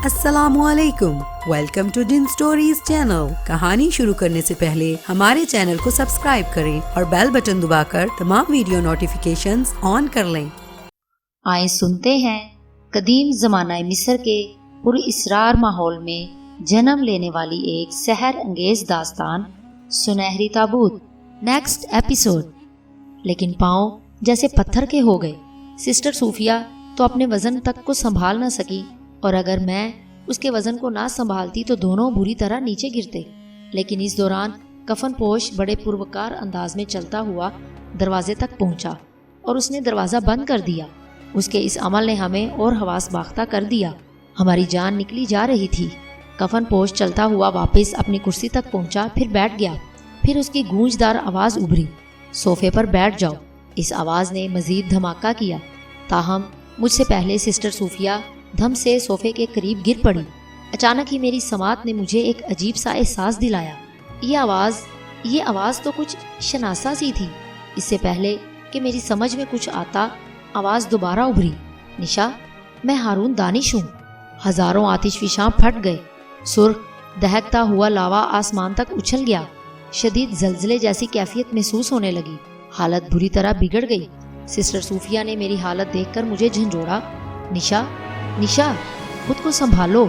السلام علیکم، welcome to done stories channel. کہانی شروع کرنے سے پہلے ہمارے چینل کو سبسکرائب کریں اور بیل بٹن دبا کر تمام ویڈیو نوٹیفیکیشنز آن کر لیں۔ آئیں سنتے ہیں قدیم زمانہ مصر کے پر اسرار ماحول میں جنم لینے والی ایک سحر انگیز داستان، سنہری تابوت۔ Next episode. لیکن پاؤں جیسے پتھر کے ہو گئے۔ سسٹر صوفیہ تو اپنے وزن تک کو سنبھال نہ سکی، اور اگر میں اس کے وزن کو نہ سنبھالتی تو دونوں بری طرح نیچے گرتے۔ لیکن اس دوران کفن پوش بڑے پروکار انداز میں چلتا ہوا دروازے تک پہنچا اور اس نے دروازہ بند کر دیا۔ اس کے اس عمل نے ہمیں اور حواس باختہ کر دیا۔ ہماری جان نکلی جا رہی تھی۔ کفن پوش چلتا ہوا واپس اپنی کرسی تک پہنچا، پھر بیٹھ گیا۔ پھر اس کی گونجدار آواز ابھری، صوفے پر بیٹھ جاؤ۔ اس آواز نے مزید دھماکہ کیا، تاہم مجھ سے پہلے سسٹر صوفیہ دھم سے صوفے کے قریب گر پڑی۔ اچانک ہی میری سماعت نے مجھے ایک عجیب سا احساس دلایا۔ یہ آواز تو کچھ شناسا سی تھی۔ اس سے پہلے کہ میری سمجھ میں کچھ آتا، آواز دوبارہ ابھری، نشا، میں ہارون دانش ہوں۔ ہزاروں آتش فشاں پھٹ گئے۔ سرخ دہکتا ہوا لاوا آسمان تک اچھل گیا۔ شدید زلزلے جیسی کیفیت محسوس ہونے لگی۔ حالت بری طرح بگڑ گئی۔ سسٹر صوفیہ نے میری حالت دیکھ کر مجھے جھنجھوڑا، نشا، خود کو سنبھالو۔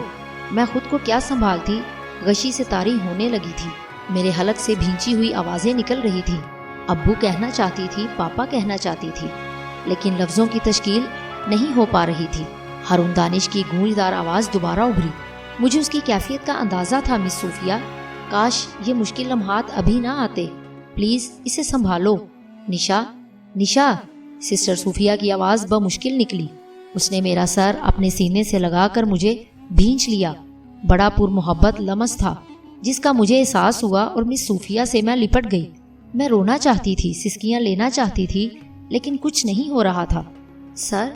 میں خود کو کیا سنبھالتی، غشی سے طاری ہونے لگی تھی۔ میرے حلق سے بھینچی ہوئی آوازیں نکل رہی تھی۔ ابو کہنا چاہتی تھی، پاپا کہنا چاہتی تھی، لیکن لفظوں کی تشکیل نہیں ہو پا رہی تھی۔ ہارون دانش کی گونجدار آواز دوبارہ ابھری۔ مجھے اس کی کیفیت کا اندازہ تھا، مس صوفیہ، کاش یہ مشکل لمحات ابھی نہ آتے۔ پلیز اسے سنبھالو۔ نشا، سسٹر صوفیہ کی آواز بمشکل نکلی۔ اس نے میرا سر اپنے سینے سے لگا کر مجھے بھینچ لیا۔ بڑا پر محبت لمس تھا جس کا مجھے احساس ہوا، اور مس صوفیہ سے میں لپٹ گئی۔ میں رونا چاہتی تھی، سسکیاں لینا چاہتی تھی، لیکن کچھ نہیں ہو رہا تھا۔ سر،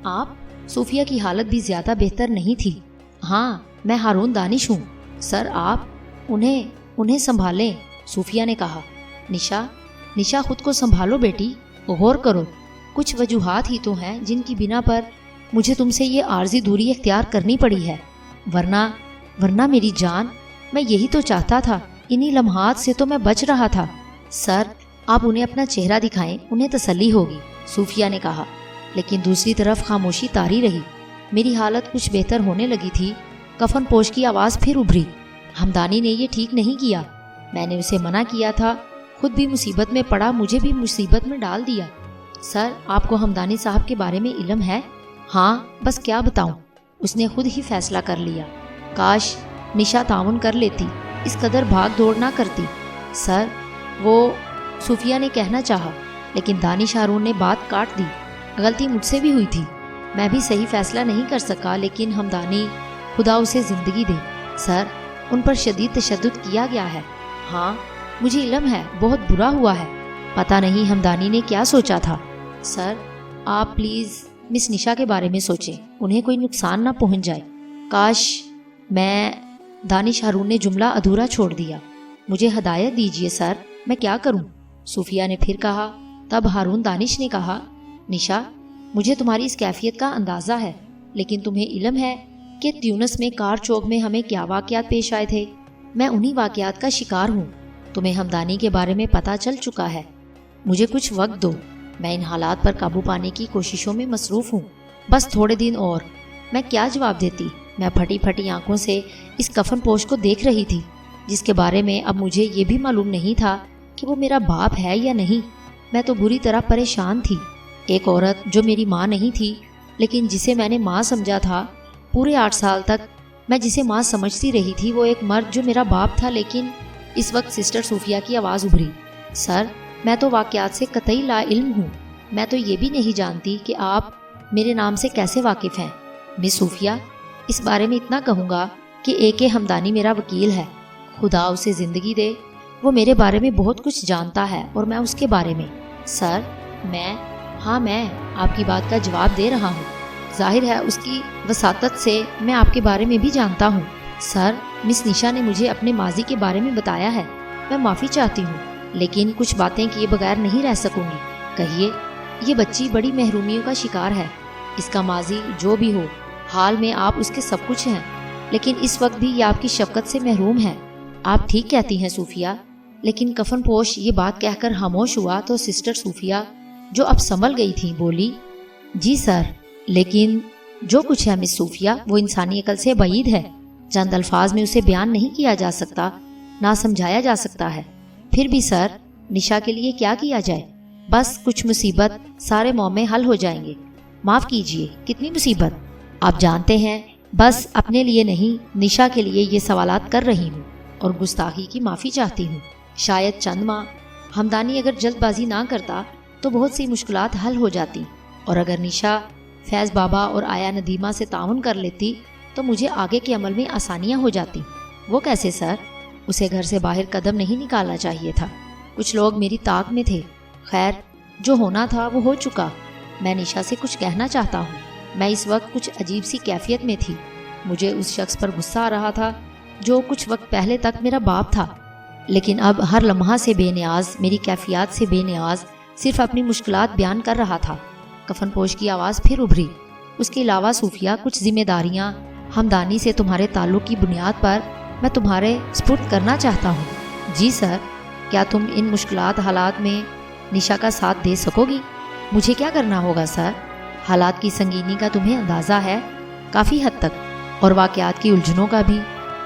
آپ؟ صوفیہ کی حالت بھی زیادہ بہتر نہیں تھی۔ ہاں، میں ہارون دانش ہوں۔ سر، آپ انہیں سنبھالیں، صوفیہ نے کہا۔ نشا، خود کو سنبھالو بیٹی، غور کرو۔ کچھ وجوہات ہی تو ہیں جن کی بنا پر مجھے تم سے یہ عارضی دوری اختیار کرنی پڑی ہے، ورنہ میری جان، میں یہی تو چاہتا تھا۔ انہی لمحات سے تو میں بچ رہا تھا۔ سر، آپ انہیں اپنا چہرہ دکھائیں، انہیں تسلی ہوگی، صوفیہ نے کہا۔ لیکن دوسری طرف خاموشی طاری رہی۔ میری حالت کچھ بہتر ہونے لگی تھی۔ کفن پوش کی آواز پھر ابھری، ہمدانی نے یہ ٹھیک نہیں کیا۔ میں نے اسے منع کیا تھا، خود بھی مصیبت میں پڑا، مجھے بھی مصیبت میں ڈال دیا۔ سر، آپ کو ہمدانی صاحب کے بارے میں علم ہے؟ ہاں، بس کیا بتاؤں، اس نے خود ہی فیصلہ کر لیا۔ کاش نشا تعاون کر لیتی، اس قدر بھاگ دوڑ نہ کرتی۔ سر، وہ، صوفیہ نے کہنا چاہا، لیکن دانش ہارون نے بات کاٹ دی۔ غلطی مجھ سے بھی ہوئی تھی، میں بھی صحیح فیصلہ نہیں کر سکا، لیکن ہمدانی، خدا اسے زندگی دے۔ سر، ان پر شدید تشدد کیا گیا ہے۔ ہاں، مجھے علم ہے، بہت برا ہوا ہے۔ پتہ نہیں ہمدانی نے کیا سوچا تھا۔ سر، آپ پلیز مس نشا کے بارے میں سوچیں، انہیں کوئی نقصان نہ پہنچ جائے۔ کاش دانش ہارون نے جملہ ادھورا چھوڑ دیا۔ مجھے ہدایت دیجیے سر، میں کیا کروں؟ صوفیہ نے پھر کہا۔ تب ہارون دانش نے کہا، نشا، مجھے تمہاری اس کیفیت کا اندازہ ہے، لیکن تمہیں علم ہے کہ تیونس میں کار چوک میں ہمیں کیا واقعات پیش آئے تھے؟ میں انہی واقعات کا شکار ہوں۔ تمہیں ہمدانی کے بارے میں پتہ چل چکا ہے۔ مجھے کچھ وقت دو، میں ان حالات پر قابو پانے کی کوششوں میں مصروف ہوں، بس تھوڑے دن اور۔ میں کیا جواب دیتی؟ میں پھٹی پھٹی آنکھوں سے اس کفن پوش کو دیکھ رہی تھی، جس کے بارے میں اب مجھے یہ بھی معلوم نہیں تھا کہ وہ میرا باپ ہے یا نہیں۔ میں تو بری طرح پریشان تھی۔ ایک عورت جو میری ماں نہیں تھی، لیکن جسے میں نے ماں سمجھا تھا، پورے 8 سال تک میں جسے ماں سمجھتی رہی تھی، وہ ایک مرد جو میرا باپ تھا۔ لیکن اس وقت سسٹر صوفیہ کی آواز ابھری، سر، میں تو واقعات سے قطعی لا علم ہوں۔ میں تو یہ بھی نہیں جانتی کہ آپ میرے نام سے کیسے واقف ہیں۔ مس صوفیہ، اس بارے میں اتنا کہوں گا کہ AK ہمدانی میرا وکیل ہے، خدا اسے زندگی دے۔ وہ میرے بارے میں بہت کچھ جانتا ہے اور میں اس کے بارے میں۔ سر، میں آپ کی بات کا جواب دے رہا ہوں۔ ظاہر ہے اس کی وساطت سے میں آپ کے بارے میں بھی جانتا ہوں۔ سر، مس نشا نے مجھے اپنے ماضی کے بارے میں بتایا ہے۔ میں معافی چاہتی ہوں، لیکن کچھ باتیں کیے بغیر نہیں رہ سکوں گی۔ کہیے۔ یہ بچی بڑی محرومیوں کا شکار ہے۔ اس کا ماضی جو بھی ہو، حال میں آپ اس کے سب کچھ ہیں۔ لیکن اس وقت بھی یہ آپ کی شفقت سے محروم ہے۔ آپ ٹھیک کہتی ہیں صوفیہ۔ لیکن کفن پوش یہ بات کہہ کر خاموش ہوا تو سسٹر صوفیہ جو اب سنبھل گئی تھی بولی، جی سر، لیکن جو کچھ ہے مس صوفیہ وہ انسانی عقل سے بعید ہے، چند الفاظ میں اسے بیان نہیں کیا جا سکتا، نہ سمجھایا جا سکتا ہے۔ پھر بھی سر، نشا کے لیے کیا کیا جائے؟ بس کچھ مصیبت سارے معاملے حل ہو جائیں گے۔ معاف کیجئے، کتنی مصیبت؟ آپ جانتے ہیں بس اپنے لیے نہیں نشا کے لیے یہ سوالات کر رہی ہوں اور گستاخی کی معافی چاہتی ہوں۔ شاید چند ماہ ہمدانی اگر جلد بازی نہ کرتا تو بہت سی مشکلات حل ہو جاتی، اور اگر نشا فیض بابا اور آیا ندیمہ سے تعاون کر لیتی تو مجھے آگے کے عمل میں آسانیاں ہو جاتی۔ وہ کیسے سر؟ اسے گھر سے باہر قدم نہیں نکالنا چاہیے تھا۔ کچھ لوگ میری طاق میں تھے۔ خیر، جو ہونا تھا وہ ہو چکا۔ میں نشا سے کچھ کہنا چاہتا ہوں۔ میں اس وقت کچھ عجیب سی کیفیت میں تھی۔ مجھے اس شخص پر غصہ آ رہا تھا جو کچھ وقت پہلے تک میرا باپ تھا، لیکن اب ہر لمحہ سے بے نیاز، میری کیفیات سے بے نیاز، صرف اپنی مشکلات بیان کر رہا تھا۔ کفن پوش کی آواز پھر ابھری، اس کے علاوہ صوفیہ کچھ ذمہ داریاں ہمدانی سے تمہارے تعلق کی بنیاد پر میں تمہارے سپرد کرنا چاہتا ہوں۔ جی سر، کیا تم ان مشکلات حالات میں نشا کا ساتھ دے سکو گی؟ مجھے کیا کرنا ہوگا سر؟ حالات کی سنگینی کا تمہیں اندازہ ہے کافی حد تک، اور واقعات کی الجھنوں کا بھی۔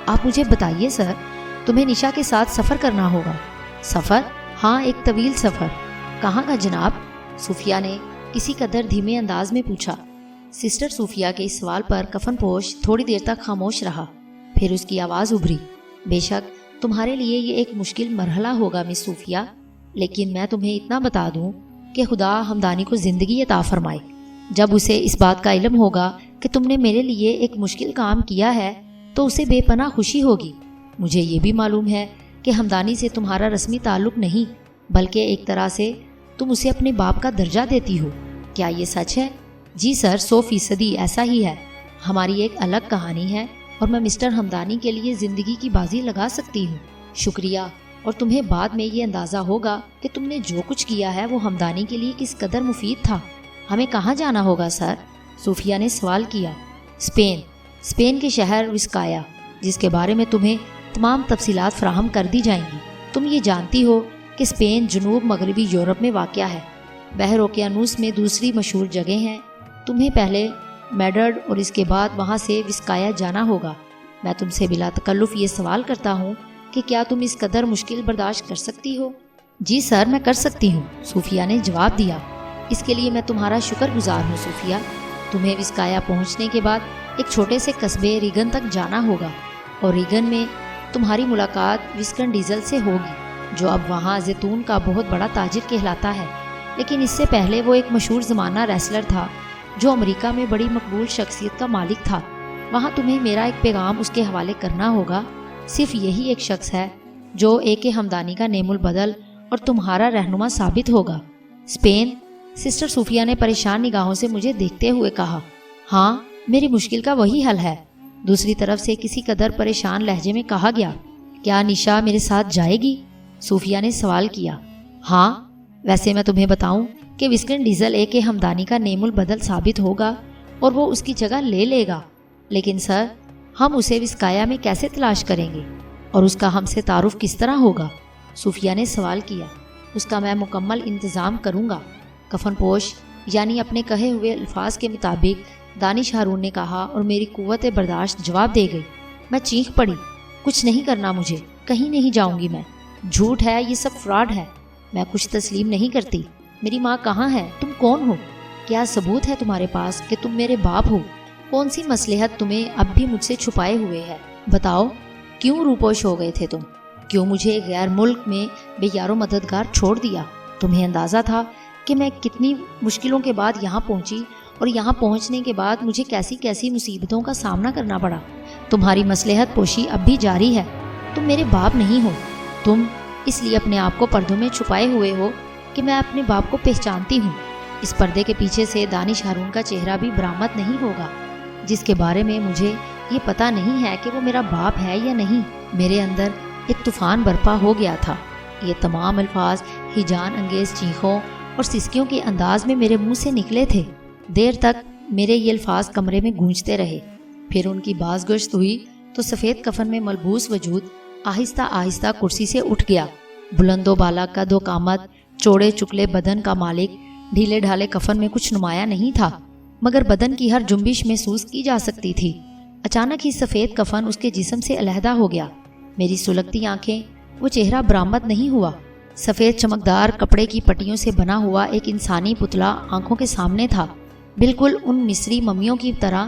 آپ مجھے بتائیے سر، تمہیں نشا کے ساتھ سفر کرنا ہوگا۔ سفر؟ ہاں، ایک طویل سفر۔ کہاں کا جناب؟ صوفیہ نے کسی قدر دھیمے انداز میں پوچھا۔ سسٹر صوفیہ کے اس سوال پر کفن پوش تھوڑی دیر تک خاموش رہا، پھر اس کی آواز ابھری، بے شک تمہارے لیے یہ ایک مشکل مرحلہ ہوگا مس صوفیہ، لیکن میں تمہیں اتنا بتا دوں کہ خدا ہمدانی کو زندگی عطا فرمائے۔ جب اسے اس بات کا علم ہوگا کہ تم نے میرے لیے ایک مشکل کام کیا ہے تو اسے بے پناہ خوشی ہوگی۔ مجھے یہ بھی معلوم ہے کہ ہمدانی سے تمہارا رسمی تعلق نہیں، بلکہ ایک طرح سے تم اسے اپنے باپ کا درجہ دیتی ہو۔ کیا یہ سچ ہے؟ جی سر، 100% ایسا ہی ہے۔ ہماری ایک الگ کہانی ہے اور میں مسٹر ہمدانی کے لیے زندگی کی بازی لگا سکتی ہوں۔ شکریہ، اور تمہیں بعد میں یہ اندازہ ہوگا کہ تم نے جو کچھ کیا ہے وہ ہمدانی کے لیے کس قدر مفید تھا۔ ہمیں کہاں جانا ہوگا سر؟ صوفیہ نے سوال کیا۔ اسپین کے شہر وسکایا، جس کے بارے میں تمہیں تمام تفصیلات فراہم کر دی جائیں گی۔ تم یہ جانتی ہو کہ اسپین جنوب مغربی یورپ میں واقع ہے، بحر اوقیانوس میں دوسری مشہور جگہ ہیں۔ تمہیں پہلے میڈرڈ اور اس کے بعد وہاں سے وسکایا جانا ہوگا۔ میں تم سے بلا تکلف یہ سوال کرتا ہوں کہ کیا تم اس قدر مشکل برداشت کر سکتی ہو؟ جی سر، میں کر سکتی ہوں، صوفیہ نے جواب دیا۔ اس کے لیے میں تمہارا شکر گزار ہوں صوفیہ۔ تمہیں وسکایا پہنچنے کے بعد ایک چھوٹے سے قصبے ریگن تک جانا ہوگا، اور ریگن میں تمہاری ملاقات وسکن ڈیزل سے ہوگی، جو اب وہاں زیتون کا بہت بڑا تاجر کہلاتا ہے، لیکن اس سے پہلے وہ ایک مشہور زمانہ ریسلر تھا جو امریکہ میں بڑی مقبول شخصیت کا مالک تھا۔ وہاں تمہیں میرا ایک پیغام اس کے حوالے کرنا ہوگا۔ صرف یہی ایک شخص ہے جو ایک ہمدانی کا نعم البدل اور تمہارا رہنما ثابت ہوگا۔ اسپین؟ سسٹر صوفیہ نے پریشان نگاہوں سے مجھے دیکھتے ہوئے کہا۔ ہاں، میری مشکل کا وہی حل ہے۔ دوسری طرف سے کسی قدر پریشان لہجے میں کہا گیا۔ کیا نشا میرے ساتھ جائے گی؟ صوفیہ نے سوال کیا۔ ہاں، ویسے میں تمہیں بتاؤں کہ وسکن ڈیزل ایک ہمدانی کا نعم البدل ثابت ہوگا اور وہ اس کی جگہ لے گا، لیکن سر، ہم اسے وسکایا میں کیسے تلاش کریں گے اور اس کا ہم سے تعارف کس طرح ہوگا؟ صوفیہ نے سوال کیا۔ اس کا میں مکمل انتظام کروں گا، کفن پوش یعنی اپنے کہے ہوئے الفاظ کے مطابق دانش ہارون نے کہا، اور میری قوت برداشت جواب دے گئی۔ میں چیخ پڑی، کچھ نہیں کرنا مجھے، کہیں نہیں جاؤں گی میں۔ جھوٹ ہے، یہ سب فراڈ ہے، میں کچھ تسلیم نہیں کرتی۔ میری ماں کہاں ہے؟ تم کون ہو؟ کیا ثبوت ہے تمہارے پاس کہ تم میرے باپ ہو؟ کون سی مصلحت تمہیں اب بھی مجھ سے چھپائے ہوئے ہے؟ بتاؤ، کیوں روپوش ہو گئے تھے تم؟ کیوں مجھے غیر ملک میں بے یار و مددگار چھوڑ دیا؟ تمہیں اندازہ تھا کہ میں کتنی مشکلوں کے بعد یہاں پہنچی، اور یہاں پہنچنے کے بعد مجھے کیسی کیسی مصیبتوں کا سامنا کرنا پڑا۔ تمہاری مصلحت پوشی اب بھی جاری ہے۔ تم میرے باپ نہیں ہو۔ تم اس لیے اپنے آپ کو پردوں میں چھپائے ہوئے ہو کہ میں اپنے باپ کو پہچانتی ہوں۔ اس پردے کے پیچھے سے دانش ہارون کا چہرہ بھی برآمد نہیں ہوگا، جس کے بارے میں مجھے یہ پتہ نہیں ہے کہ وہ میرا باپ ہے یا نہیں۔ میرے اندر ایک طوفان برپا ہو گیا تھا۔ یہ تمام الفاظ ہیجان انگیز چیخوں اور سسکیوں کے انداز میں میرے منہ سے نکلے تھے۔ دیر تک میرے یہ الفاظ کمرے میں گونجتے رہے، پھر ان کی باز گشت ہوئی تو سفید کفن میں ملبوس وجود آہستہ آہستہ کرسی سے اٹھ گیا۔ بلند و بالا قد و قامت، چوڑے چکلے بدن کا مالک ڈھیلے ڈھالے کفن میں کچھ نمایاں نہیں تھا، مگر بدن کی ہر جنبش محسوس کی جا سکتی تھی۔ اچانک ہی سفید کفن اس کے جسم سے علیحدہ ہو گیا۔ میری سلگتی آنکھیں، وہ چہرہ برآمد نہیں ہوا۔ سفید چمکدار کپڑے کی پٹیوں سے بنا ہوا ایک انسانی پتلا آنکھوں کے سامنے تھا، بالکل ان مصری ممیوں کی طرح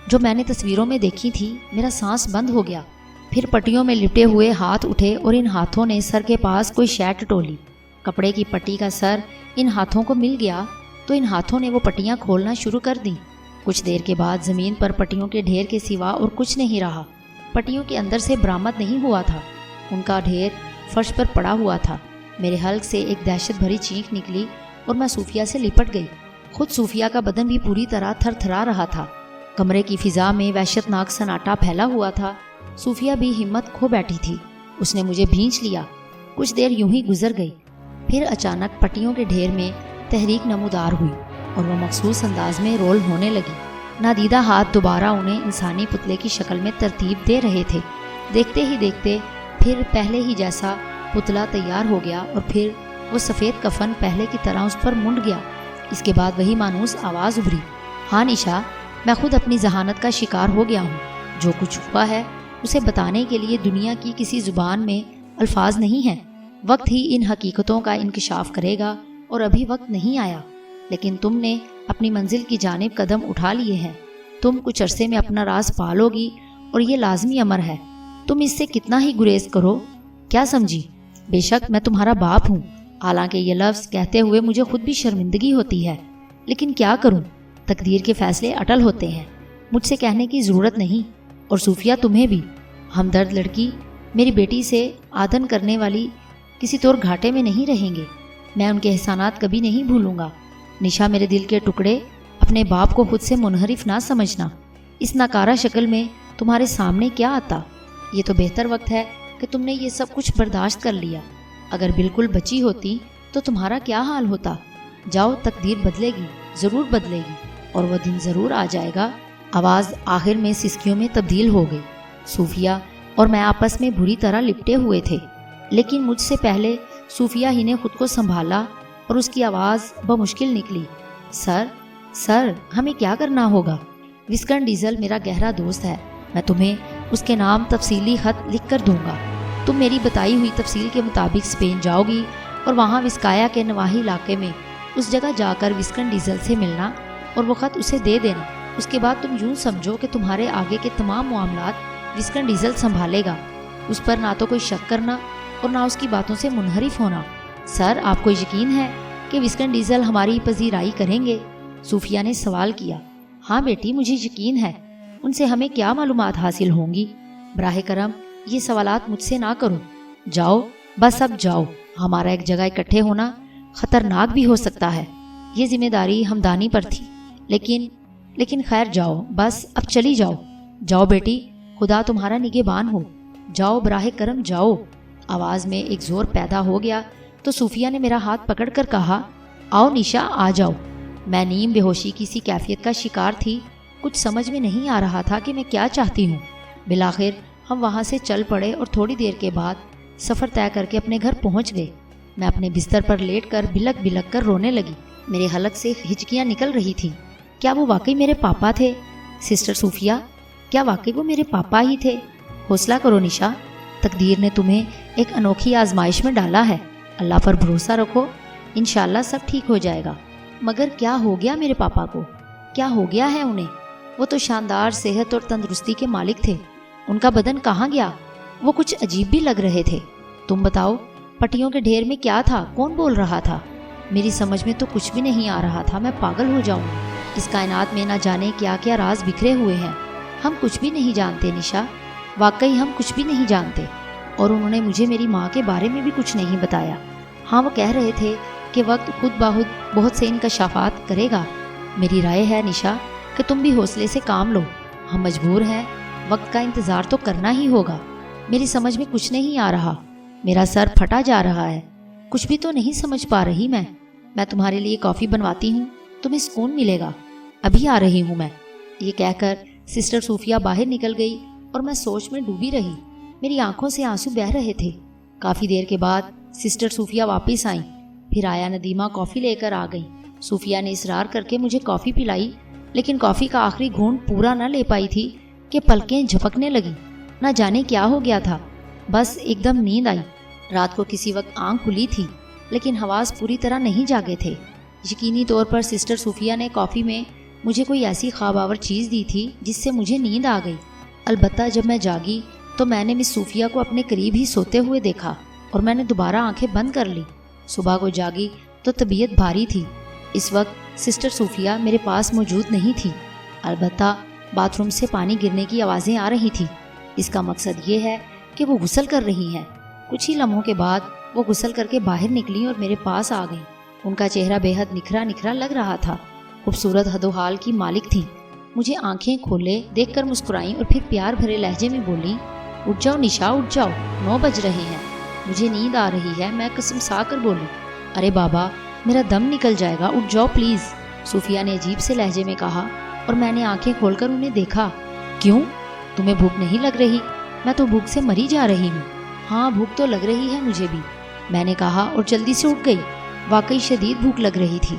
جو میں نے تصویروں میں دیکھی تھی۔ میرا سانس بند ہو گیا۔ پھر پٹیوں میں لپٹے ہوئے ہاتھ اٹھے اور ان ہاتھوں نے سر کے پاس کوئی شے ٹٹولی۔ کپڑے کی پٹی کا سر ان ہاتھوں کو مل گیا تو ان ہاتھوں نے وہ پٹیاں کھولنا شروع کر دیں۔ کچھ دیر کے بعد زمین پر پٹیوں کے ڈھیر کے سوا اور کچھ نہیں رہا۔ پٹیوں کے اندر سے برآمد نہیں ہوا تھا، ان کا ڈھیر فرش پر پڑا ہوا تھا۔ میرے حلق سے ایک دہشت بھری چیخ نکلی اور میں صوفیہ سے لپٹ گئی۔ خود صوفیہ کا بدن بھی پوری طرح تھر تھرا رہا تھا۔ کمرے کی فضا میں وحشت ناک سناٹا پھیلا ہوا تھا۔ صوفیہ بھی ہمت کھو بیٹھی تھی۔ اس نے مجھے بھینچ لیا۔ کچھ دیر یوں ہی گزر گئی، پھر اچانک پٹیوں کے ڈھیر میں تحریک نمودار ہوئی اور وہ مخصوص انداز میں رول ہونے لگی۔ نادیدہ ہاتھ دوبارہ انہیں انسانی پتلے کی شکل میں ترتیب دے رہے تھے۔ دیکھتے ہی دیکھتے پھر پہلے ہی جیسا پتلا تیار ہو گیا اور پھر وہ سفید کفن پہلے کی طرح اس پر منڈ گیا۔ اس کے بعد وہی مانوس آواز ابھری، ہاں نشا، میں خود اپنی ذہانت کا شکار ہو گیا ہوں۔ جو کچھ ہوا ہے اسے بتانے کے لیے دنیا کی کسی زبان میں الفاظ نہیں ہیں۔ وقت ہی ان حقیقتوں کا انکشاف کرے گا اور ابھی وقت نہیں آیا۔ لیکن تم نے اپنی منزل کی جانب قدم اٹھا لیے ہیں۔ تم کچھ عرصے میں اپنا راز پالو گی اور یہ لازمی امر ہے۔ تم اس سے کتنا ہی گریز کرو، کیا سمجھی؟ بے شک میں تمہارا باپ ہوں، حالانکہ یہ لفظ کہتے ہوئے مجھے خود بھی شرمندگی ہوتی ہے، لیکن کیا کروں، تقدیر کے فیصلے اٹل ہوتے ہیں۔ مجھ سے کہنے کی ضرورت نہیں، اور صوفیہ تمہیں بھی۔ ہمدرد لڑکی، میری بیٹی سے آدن کرنے والی کسی طور گھاٹے میں نہیں رہیں گے۔ میں ان کے احسانات کبھی نہیں بھولوں گا۔ نشا، میرے دل کے ٹکڑے، اپنے باپ کو خود سے منحرف نہ سمجھنا۔ اس ناکارہ شکل میں تمہارے سامنے کیا آتا؟ یہ تو بہتر وقت ہے کہ تم نے یہ سب کچھ برداشت کر لیا۔ اگر بالکل بچی ہوتی تو تمہارا کیا حال ہوتا؟ جاؤ، تقدیر بدلے گی، ضرور بدلے گی، اور وہ دن ضرور آ جائے گا۔ آواز آخر میں سسکیوں میں تبدیل ہو گئی۔ صوفیہ اور میں آپس میں بری طرح لپٹے ہوئے تھے، لیکن مجھ سے پہلے صوفیہ ہی نے خود کو سنبھالا اور اس کی آواز بمشکل نکلی، سر، ہمیں کیا کرنا ہوگا؟ وسکن ڈیزل میرا گہرا دوست ہے، میں تمہیں اس کے نام تفصیلی خط لکھ کر دوں گا۔ تم میری بتائی ہوئی تفصیل کے مطابق اسپین جاؤ گی اور وہاں وسکایا کے نواحی علاقے میں اس جگہ جا کر وسکن ڈیزل سے ملنا اور وہ خط اسے دے دینا۔ اس کے بعد تم یوں سمجھو کہ تمہارے آگے کے تمام معاملات وسکن ڈیزل سنبھالے گا۔ اس پر نہ تو کوئی شک کرنا اور نہ اس کی باتوں سے منحرف ہونا۔ سر، آپ کو یقین ہے کہ وسکن ڈیزل ہماری پذیرائی کریں گے؟ صوفیہ نے سوال کیا۔ ہاں بیٹی، مجھے یقین ہے۔ ان سے ہمیں کیا معلومات حاصل ہوں گی؟ براہ کرم یہ سوالات مجھ سے نہ کرو۔ جاؤ، بس اب جاؤ۔ ہمارا ایک جگہ اکٹھے ہونا خطرناک بھی ہو سکتا ہے۔ یہ ذمہ داری ہمدانی پر تھی، لیکن خیر، جاؤ، بس اب چلی جاؤ۔ جاؤ بیٹی، خدا تمہارا نگہبان ہو۔ جاؤ، براہ کرم جاؤ۔ آواز میں ایک زور پیدا ہو گیا تو صوفیہ نے میرا ہاتھ پکڑ کر کہا، آؤ نشا، آ جاؤ۔ میں نیم بے ہوشی کی سی کیفیت کا شکار تھی۔ کچھ سمجھ میں نہیں آ رہا تھا کہ میں کیا چاہتی ہوں۔ بالآخر ہم وہاں سے چل پڑے اور تھوڑی دیر کے بعد سفر طے کر کے اپنے گھر پہنچ گئے۔ میں اپنے بستر پر لیٹ کر بلک بلک کر رونے لگی۔ میرے حلق سے ہچکیاں نکل رہی تھیں۔ کیا وہ واقعی میرے پاپا تھے؟ سسٹر صوفیہ، کیا واقعی وہ میرے پاپا ہی تھے؟ حوصلہ کرو نشا، تقدیر نے تمہیں ایک انوکھی آزمائش میں ڈالا ہے۔ اللہ پر بھروسہ رکھو، انشاءاللہ سب ٹھیک ہو جائے گا۔ مگر کیا ہو گیا میرے پاپا کو؟ کیا ہو گیا ہے انہیں؟ وہ تو شاندار صحت اور تندرستی کے مالک تھے۔ ان کا بدن کہاں گیا؟ وہ کچھ عجیب بھی لگ رہے تھے۔ تم بتاؤ، پٹیوں کے ڈھیر میں کیا تھا؟ کون بول رہا تھا؟ میری سمجھ میں تو کچھ بھی نہیں آ رہا تھا۔ میں پاگل ہو جاؤں گی۔ اس کائنات میں نہ جانے کیا کیا راز بکھرے ہوئے ہیں۔ ہم کچھ بھی نہیں جانتے نشا، واقعی ہم کچھ بھی نہیں جانتے۔ اور انہوں نے مجھے میری ماں کے بارے میں بھی کچھ نہیں بتایا۔ ہاں، وہ کہہ رہے تھے کہ وقت خود بخود بہت سے انکشافات کرے گا۔ میری رائے ہے نشا کہ تم بھی حوصلے سے کام لو۔ ہم مجبور ہیں، وقت کا انتظار تو کرنا ہی ہوگا۔ میری سمجھ میں کچھ نہیں آ رہا، میرا سر پھٹا جا رہا ہے، کچھ بھی تو نہیں سمجھ پا رہی میں تمہارے لیے کافی بنواتی ہوں، تمہیں سکون ملے گا۔ ابھی آ رہی ہوں میں۔ یہ کہہ کر سسٹر صوفیہ باہر نکل گئی اور میں سوچ میں ڈوبی رہی۔ میری آنکھوں سے آنسو بہہ رہے تھے۔ کافی دیر کے بعد سسٹر صوفیہ واپس آئیں۔ پھر آیا ندیمہ کافی لے کر آ گئیں۔ صوفیہ نے اصرار کر کے مجھے کافی پلائی، لیکن کافی کا آخری گھونٹ پورا نہ لے پائی تھی کہ پلکیں جھپکنے لگیں۔ نہ جانے کیا ہو گیا تھا، بس ایک دم نیند آئی۔ رات کو کسی وقت آنکھ کھلی تھی، لیکن حواس پوری طرح نہیں جاگے تھے۔ یقینی طور پر سسٹر صوفیہ نے کافی میں مجھے کوئی ایسی خواب آور چیز دی تھی جس سے مجھے نیند آ گئی۔ البتہ جب میں جاگی تو میں نے مس صوفیہ کو اپنے قریب ہی سوتے ہوئے دیکھا اور میں نے دوبارہ آنکھیں بند کر لی۔ صبح کو جاگی تو طبیعت بھاری تھی۔ اس وقت سسٹر صوفیہ میرے پاس موجود نہیں تھی، البتہ باتھ روم سے پانی گرنے کی آوازیں آ رہی تھیں۔ اس کا مقصد یہ ہے کہ وہ غسل کر رہی ہیں۔ کچھ ہی لمحوں کے بعد وہ غسل کر کے باہر نکلیں اور میرے پاس آ گئیں۔ ان کا چہرہ بے حد نکھرا نکھرا لگ رہا تھا۔ خوبصورت حد و حال کی مالک تھیں۔ مجھے آنکھیں کھولے دیکھ کر مسکرائیں اور پھر پیار بھرے لہجے میں بولیں، اٹھ جاؤ نشا، اٹھ جاؤ، 9 بج رہے ہیں، مجھے نیند آ رہی ہے۔ میں قسم سا کر بولی، ارے بابا میرا دم نکل جائے گا، اٹھ جاؤ پلیز، صوفیہ نے عجیب سے لہجے میں کہا، اور میں نے آنکھیں کھول کر انہیں دیکھا۔ کیوں، تمہیں بھوک نہیں لگ رہی؟ میں تو بھوک سے مری جا رہی ہوں۔ ہاں بھوک تو لگ رہی ہے مجھے بھی، میں نے کہا اور جلدی سے اٹھ گئی۔ واقعی شدید بھوک لگ رہی تھی۔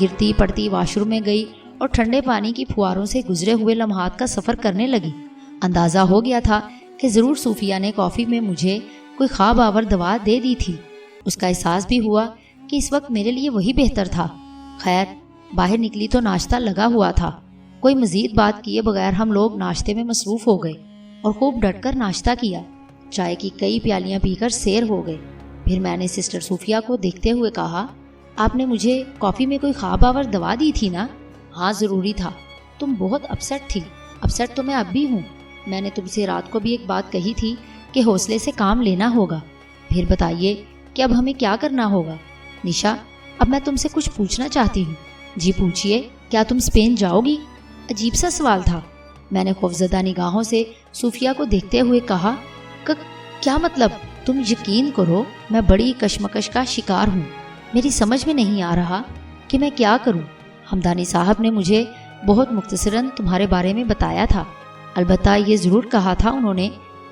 گرتی پڑتی واش روم میں گئی اور ٹھنڈے پانی کی پھواروں سے گزرے ہوئے لمحات کا سفر کرنے لگی۔ اندازہ ہو گیا تھا کہ ضرور صوفیہ نے کافی میں مجھے کوئی خواب آور دوا دے دی تھی۔ اس کا احساس بھی ہوا کہ اس وقت میرے لیے وہی بہتر تھا۔ خیر، باہر نکلی تو ناشتہ لگا ہوا تھا۔ کوئی مزید بات کیے بغیر ہم لوگ ناشتے میں مصروف ہو گئے اور خوب ڈٹ کر ناشتہ کیا۔ چائے کی کئی پیالیاں پی کر سیر ہو گئے۔ پھر میں نے سسٹر صوفیہ کو دیکھتے ہوئے کہا، آپ نے مجھے کافی میں کوئی خواب آور دوا دی تھی نا؟ ہاں ضروری تھا، تم بہت اپسیٹ تھی۔ اپسیٹ تو میں اب بھی ہوں۔ میں نے تم سے رات کو بھی ایک بات کہی تھی کہ حوصلے سے کام لینا ہوگا۔ پھر بتائیے کہ اب ہمیں کیا کرنا ہوگا؟ نشا، اب میں تم سے کچھ پوچھنا چاہتی ہوں۔ جی پوچھئے، کیا تم اسپین جاؤ گی؟ عجیب سا سوال تھا۔ میں نے خوفزدہ نگاہوں سے صوفیہ کو دیکھتے ہوئے کہا، کیا مطلب؟ تم یقین کرو میں بڑی کشمکش کا شکار ہوں۔ میری سمجھ میں نہیں آ رہا کہ میں کیا کروں۔ حمدانی صاحب نے مجھے بہت مختصراً تمہارے بارے میں بتایا تھا، البتہ یہ ضرور کہا تھا انہوں نے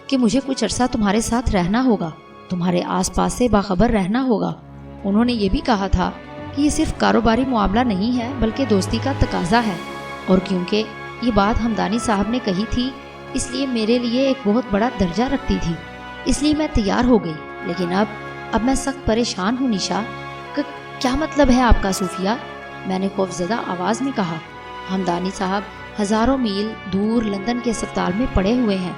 کہ مجھے کچھ عرصہ تمہارے ساتھ رہنا ہوگا، تمہارے آس پاس سے باخبر رہنا ہوگا۔ انہوں نے یہ بھی کہا تھا کہ یہ صرف کاروباری معاملہ نہیں ہے بلکہ دوستی کا تقاضا ہے، اور کیونکہ یہ بات حمدانی صاحب نے کہی تھی اس لیے میرے لیے ایک بہت بڑا درجہ رکھتی تھی، اس لیے میں تیار ہو گئی۔ لیکن اب میں سخت پریشان ہوں نشا۔ کیا مطلب ہے آپ کا صوفیہ؟ میں نے خوفزدہ آواز میں کہا۔ حمدانی صاحب ہزاروں میل دور لندن کے اسپتال میں پڑے ہوئے ہیں۔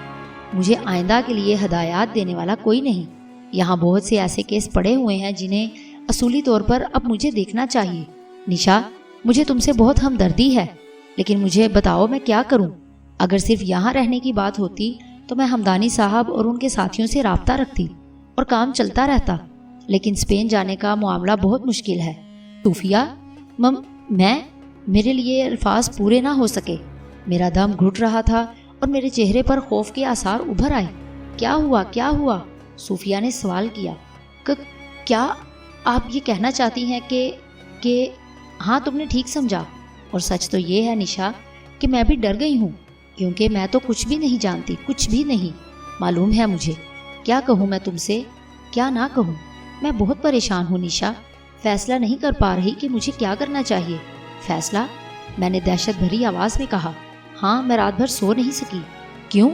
مجھے آئندہ کے لیے ہدایات دینے والا کوئی نہیں۔ یہاں بہت سے ایسے کیس پڑے ہوئے ہیں جنہیں اصولی طور پر اب مجھے دیکھنا چاہیے۔ نشا، مجھے تم سے بہت ہمدردی ہے، لیکن مجھے بتاؤ میں کیا کروں؟ اگر صرف یہاں رہنے کی بات ہوتی تو میں حمدانی صاحب اور ان کے ساتھیوں سے رابطہ رکھتی اور کام چلتا رہتا، لیکن اسپین جانے کا معاملہ بہت مشکل ہے۔ صوفیہ، میرے لیے الفاظ پورے نہ ہو سکے۔ میرا دم گھٹ رہا تھا اور میرے چہرے پر خوف کے آثار ابھر آئے۔ کیا ہوا؟ صوفیہ نے سوال کیا۔ کیا آپ یہ کہنا چاہتی ہیں کہ ہاں تم نے ٹھیک سمجھا، اور سچ تو یہ ہے نشا کہ میں بھی ڈر گئی ہوں، کیونکہ میں تو کچھ بھی نہیں جانتی، کچھ بھی نہیں معلوم ہے مجھے۔ کیا کہوں میں تم سے، کیا نہ کہوں؟ میں بہت پریشان ہوں نشا، فیصلہ نہیں کر پا رہی کہ مجھے کیا کرنا چاہیے۔ فیصلہ؟ میں نے دہشت بھری آواز میں کہا۔ ہاں، میں رات بھر سو نہیں سکی۔ کیوں؟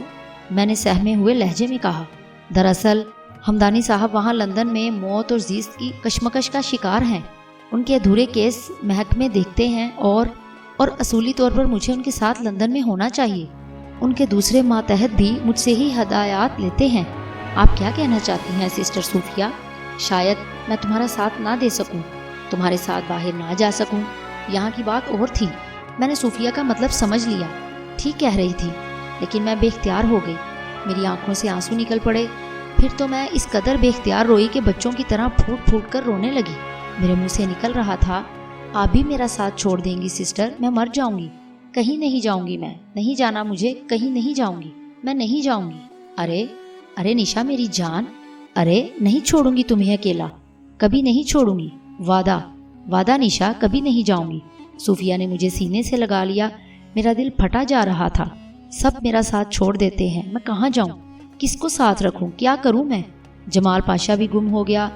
میں نے سہمے ہوئے لہجے میں کہا۔ دراصل حمدانی صاحب وہاں لندن میں موت اور زیست کی کشمکش کا شکار ہیں۔ ان کے ادھورے کیس محکمے دیکھتے ہیں اور اصولی طور پر مجھے ان کے ساتھ لندن میں ہونا چاہیے۔ ان کے دوسرے ماتحت بھی مجھ سے ہی ہدایات لیتے ہیں۔ آپ کیا کہنا چاہتی ہیں سسٹر صوفیہ؟ شاید میں تمہارا ساتھ نہ دے سکوں، تمہارے ساتھ باہر نہ جا سکوں۔ یہاں کی بات اور تھی۔ میں نے صوفیہ کا مطلب سمجھ لیا، ٹھیک کہہ رہی تھی، لیکن میں بے اختیار ہو گئی۔ میری آنکھوں سے آنسو نکل پڑے۔ پھر تو میں اس قدر بے اختیار روئی کہ بچوں کی طرح پھوٹ پھوٹ کر رونے لگی۔ میرے منہ سے نکل رہا تھا، آپ بھی میرا ساتھ چھوڑ دیں گی سسٹر؟ میں مر جاؤں گی۔ کہیں نہیں جاؤں گی، میں نہیں جانا، مجھے کہیں نہیں جاؤں گی، میں نہیں جاؤں گی۔ ارے نشا میری جان، ارے نہیں چھوڑوں گی تمہیں اکیلا، کبھی نہیں چھوڑوں گی، وعدہ نشا، کبھی نہیں جاؤں گی۔ صوفیہ نے مجھے سینے سے لگا لیا۔ میرا دل پھٹا جا رہا تھا۔ سب میرا ساتھ چھوڑ دیتے ہیں، میں کہاں جاؤں، کس کو ساتھ رکھوں، کیا کروں میں؟ جمال پاشا بھی گم ہو گیا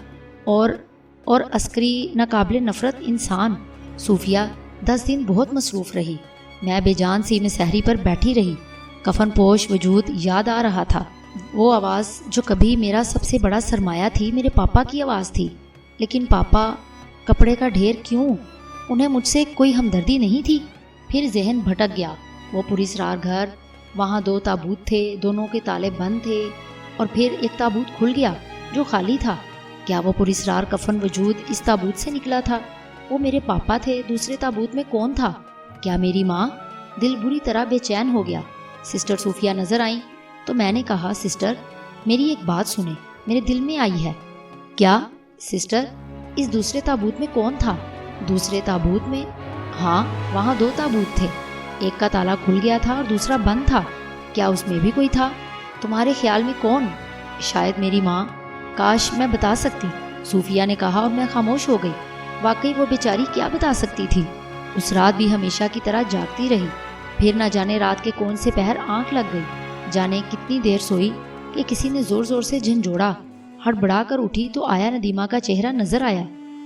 اور عسکری ناقابل نفرت انسان۔ صوفیہ 10 دن بہت مصروف رہی۔ میں بے جان سی میں سحری پر بیٹھی رہی۔ کفن پوش وجود یاد آ رہا تھا۔ وہ آواز جو کبھی میرا سب سے بڑا سرمایہ تھی، میرے پاپا کی آواز تھی۔ لیکن پاپا، کپڑے کا ڈھیر کیوں؟ انہیں مجھ سے کوئی ہمدردی نہیں تھی؟ پھر ذہن بھٹک گیا۔ وہ پراسرار گھر، وہاں 2 تابوت تھے، دونوں کے تالے بند تھے، اور پھر ایک تابوت کھل گیا جو خالی تھا۔ کیا وہ پراسرار کفن وجود اس تابوت سے نکلا تھا؟ وہ میرے پاپا تھے، دوسرے تابوت میں کون تھا؟ کیا میری ماں؟ دل بری طرح بے چین ہو گیا۔ سسٹر صوفیہ نظر آئیں تو میں نے کہا، سسٹر میری ایک بات سنیں، میرے دل میں آئی ہے۔ کیا سسٹر؟ اس دوسرے تابوت میں کون تھا؟ دوسرے تابوت میں؟ ہاں، وہاں 2 تابوت تھے، ایک کا تالا کھل گیا تھا اور دوسرا بند تھا۔ کیا اس میں بھی کوئی تھا؟ تمہارے خیال میں کون؟ شاید میری ماں۔ کاش میں بتا سکتی، صوفیہ نے کہا، اور میں خاموش ہو گئی۔ واقعی وہ بیچاری کیا بتا سکتی تھی؟ اس رات بھی ہمیشہ کی طرح جاگتی رہی۔ پھر نہ جانے رات کے کون سے پہر آنکھ لگ گئی، جانے کتنی دیر سوئی کہ کسی نے زور زور سے جھنجھوڑا۔ ہڑبڑا کر اٹھی تو آیا ندیمہ کا چہرہ نظر آیا۔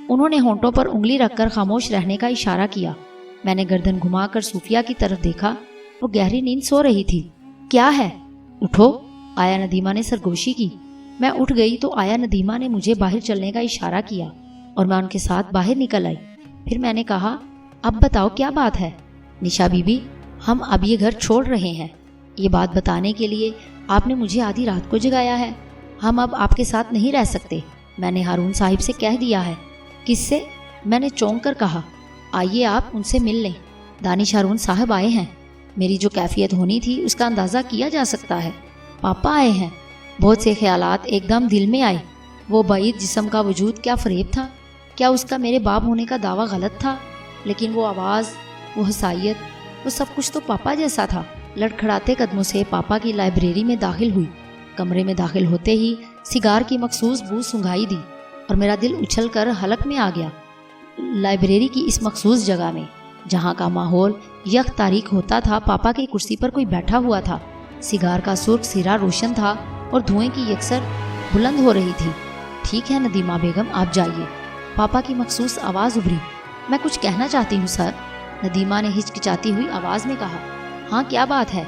انہوں نے ہونٹوں پر انگلی رکھ کر خاموش رہنے کا اشارہ کیا۔ میں نے گردن گھما کر صوفیہ کی طرف دیکھا، وہ گہری نیند سو رہی تھی۔ کیا ہے؟ اٹھو، آیا ندیمہ نے سرگوشی کی۔ میں اٹھ گئی تو آیا ندیمہ نے مجھے باہر چلنے کا اشارہ کیا اور میں ان کے ساتھ باہر نکل آئی۔ پھر میں نے کہا، اب بتاؤ کیا بات ہے؟ نشا بی بی، ہم اب یہ گھر چھوڑ رہے ہیں۔ یہ بات بتانے کے لیے آپ نے مجھے آدھی رات کو جگایا ہے۔ ہم اب آپ کے ساتھ نہیں رہ سکتے، میں نے ہارون صاحب سے کہہ دیا ہے۔ کس سے؟ میں نے چونک کر کہا۔ آئیے آپ ان سے مل لیں، دانش ہارون صاحب آئے ہیں۔ میری جو کیفیت ہونی تھی اس کا اندازہ کیا جا سکتا ہے۔ پاپا آئے ہیں۔ بہت سے خیالات ایک دم دل میں آئے۔ وہ بعید جسم کا وجود کیا فریب تھا؟ کیا اس کا میرے باپ ہونے کا دعویٰ غلط تھا؟ لیکن وہ آواز، وہ حسائیت، وہ سب کچھ تو پاپا جیسا تھا۔ لڑکھڑاتے قدموں سے پاپا کی لائبریری میں داخل ہوئی۔ کمرے میں داخل ہوتے ہی سگار کی مخصوص بو سنگھائی دی اور میرا دل اچھل کر حلق میں آ گیا۔ لائبریری کی اس مخصوص جگہ میں، جہاں کا ماحول یک تاریک ہوتا تھا، پاپا کی کرسی پر کوئی بیٹھا ہوا تھا۔ سگار کا سرخ سرا روشن تھا اور دھوئیں کی یکسر بلند ہو رہی تھی۔ ٹھیک ہے ندیمہ بیگم، آپ جائیے، پاپا کی مخصوص آواز ابھری۔ میں کچھ کہنا چاہتی ہوں سر، ندیمہ نے ہچکچاتی ہوئی آواز میں کہا۔ ہاں، کیا بات ہے؟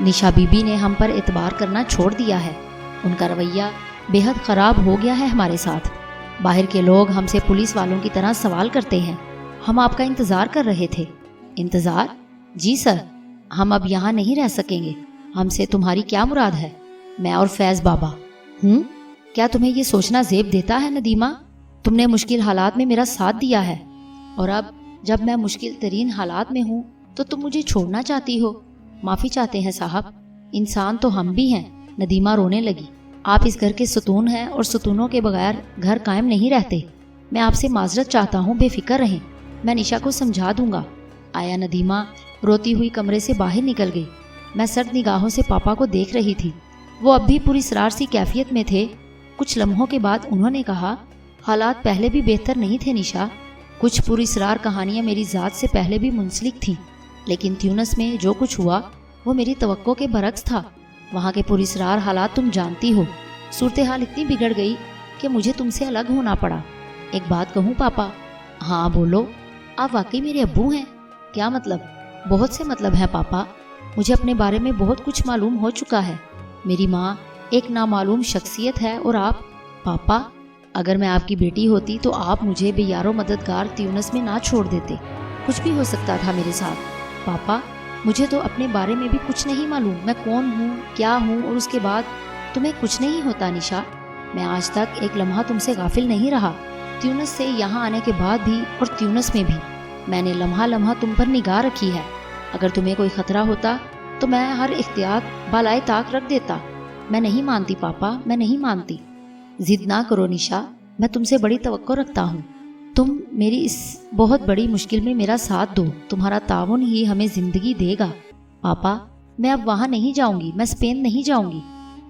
نشا بی بی نے ہم پر اعتبار کرنا چھوڑ دیا ہے۔ ان کا رویہ بے حد خراب ہو گیا ہے ہمارے ساتھ۔ باہر کے لوگ ہم سے پولیس والوں کی طرح سوال کرتے ہیں۔ ہم آپ کا انتظار کر رہے تھے۔ انتظار؟ جی سر، ہم اب یہاں نہیں رہ سکیں گے۔ ہم سے تمہاری کیا مراد ہے؟ میں اور فیض بابا ہوں۔ کیا تمہیں یہ سوچنا زیب دیتا ہے ندیمہ؟ تم نے مشکل حالات میں میرا ساتھ دیا ہے، اور اب جب میں مشکل ترین حالات میں ہوں تو تم مجھے چھوڑنا چاہتی ہو۔ معافی چاہتے ہیں صاحب، انسان تو ہم بھی ہیں۔ ندیمہ رونے لگی۔ آپ اس گھر کے ستون ہیں اور ستونوں کے بغیر گھر قائم نہیں رہتے۔ میں آپ سے معذرت چاہتا ہوں، بے فکر رہیں، میں نشا کو سمجھا دوں گا۔ آیا ندیمہ روتی ہوئی کمرے سے باہر نکل گئی۔ میں سرد نگاہوں سے پاپا کو دیکھ رہی تھی۔ وہ اب بھی پوری اسرار سی کیفیت میں تھے۔ کچھ لمحوں کے بعد انہوں نے کہا، حالات پہلے بھی بہتر نہیں تھے نشا۔ کچھ پوری اسرار کہانیاں میری ذات سے پہلے بھی منسلک تھیں، لیکن تیونس میں جو کچھ ہوا وہ میری توقع کے برعکس تھا۔ وہاں کے پوری اسرار حالات تم جانتی ہو۔ صورتحال اتنی بگڑ گئی کہ مجھے تم سے الگ ہونا پڑا۔ ایک بات کہوں پاپا؟ ہاں بولو۔ آپ واقعی میرے ابو ہیں؟ کیا مطلب؟ بہت سے مطلب ہیں پاپا۔ مجھے اپنے بارے میں بہت کچھ معلوم ہو چکا ہے۔ میری ماں ایک نامعلوم شخصیت ہے، اور آپ پاپا، اگر میں آپ کی بیٹی ہوتی تو آپ مجھے بے یار و مددگار تیونس میں نہ چھوڑ دیتے۔ کچھ بھی ہو سکتا تھا میرے ساتھ۔ پاپا، مجھے تو اپنے بارے میں بھی کچھ نہیں معلوم، میں کون ہوں، کیا ہوں، اور اس کے بعد تمہیں کچھ نہیں ہوتا نشا۔ میں آج تک ایک لمحہ تم سے غافل نہیں رہا، تیونس سے یہاں آنے کے بعد بھی اور تیونس میں بھی۔ میں نے لمحہ لمحہ تم پر نگاہ رکھی ہے۔ اگر تمہیں کوئی خطرہ ہوتا تو میں ہر احتیاط بالائے طاق رکھ دیتا۔ میں نہیں مانتی پاپا، میں نہیں مانتی۔ ضد نہ کرو نشا، میں تم سے بڑی توقع رکھتا ہوں۔ تم میری اس بہت بڑی مشکل میں میرا ساتھ دو، تمہارا تعاون ہی ہمیں زندگی دے گا۔ پاپا، میں اب وہاں نہیں جاؤں گی، میں اسپین نہیں جاؤں گی۔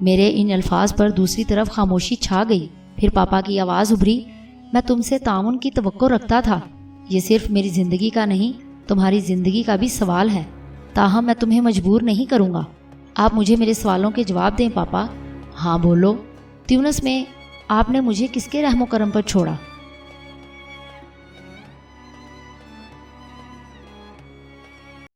میرے ان الفاظ پر دوسری طرف خاموشی چھا گئی۔ پھر پاپا کی آواز ابھری، میں تم سے تعاون کی توقع رکھتا تھا۔ یہ صرف میری زندگی کا نہیں، تمہاری زندگی کا بھی سوال ہے۔ تاہم میں تمہیں مجبور نہیں کروں گا۔ آپ مجھے میرے سوالوں کے جواب دیں پاپا۔ ہاں بولو۔ تیونس میں آپ نے مجھے کس کے رحم و کرم پر چھوڑا؟